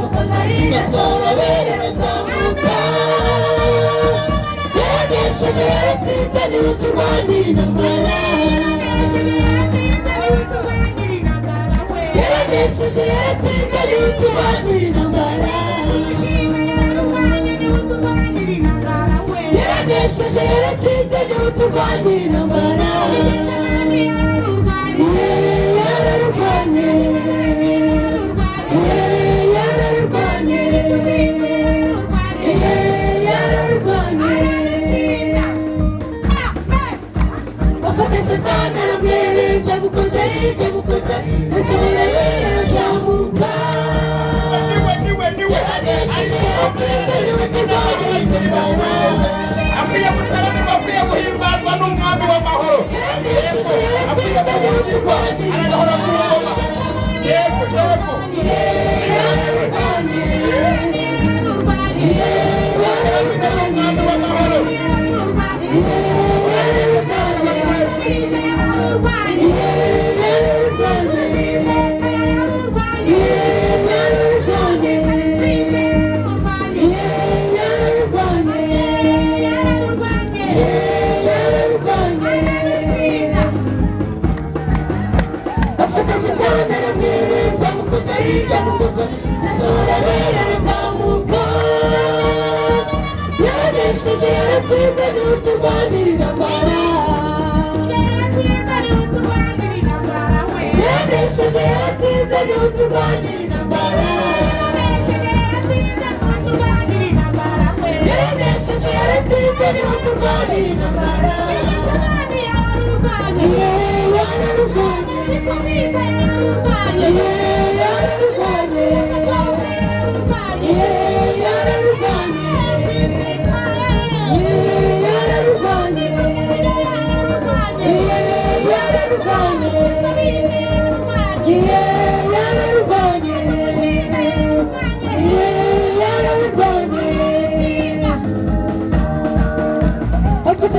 mukoza igasora berezamuka yanesheje yaratsinze niwe turwanira intambara yanesheje yaratsinze niwe turwanira intambara yanesheje yaratsinze niwe turwanira intambara yararwanye bafata satani aramwereza mukoza hirya mukoza asohora berazamuka yanesheje yaratsinze niwe turwanira intambara akwiye gutaramirwa akwiye guhimbazwa n'umwami w'amahoro yanesheje yaratsinze niwe turwanira intambara yego yego yararwanye umwami w'amahoro yanesheje yaratsinze niwe turwanira intambara yanesheje yaratsinze niwe turwanira intambara yanesheje yaratsinze niwe turwanira intambara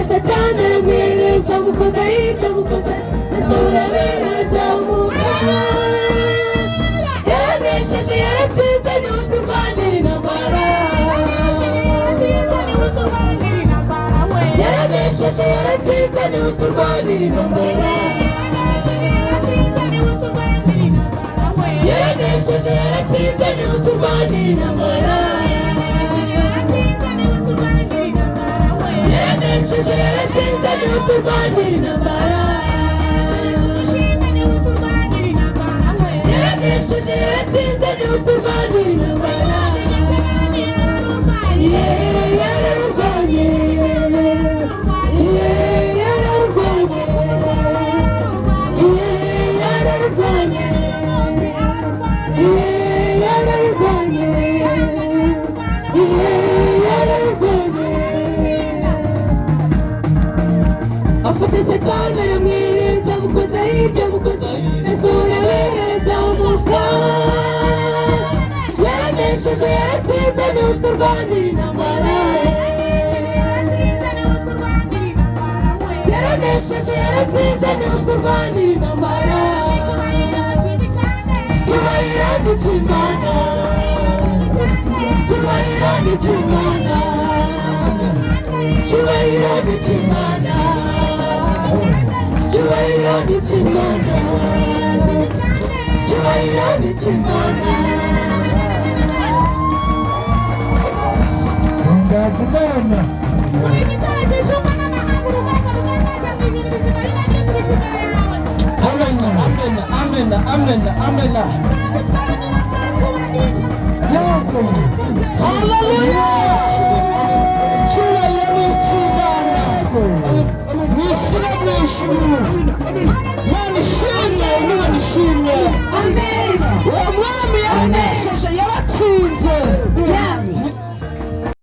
satani aramwereza mukoza hirya mukoza asohora berazamuka yanesheje yaratsinze niwe turwanira intambara yanesheje yaratsinze niwe turwanira intambara yanesheje yaratsinze niwe turwanira intambara yanesheje yaratsinze niwe turwanira intambara yanesheje yaratsinze niwe turwanira intambara yararwanye afata satani aramwereza mukoza hirya mukoza asohora berazamuka yanesheje yaratsinze niwe turwanira intambara yanesheje yaratsinze niwe turwanira intambara cyubahiro n'ikimana cyubahiro n'ikimana cyubahiro n'ikimana cyubahiro n'ikimana cyubahiro n'ikimana ndazimana amena amena amena amena amena yako haleluya cyubahiro n'ikimana mwishimwe mwishimwe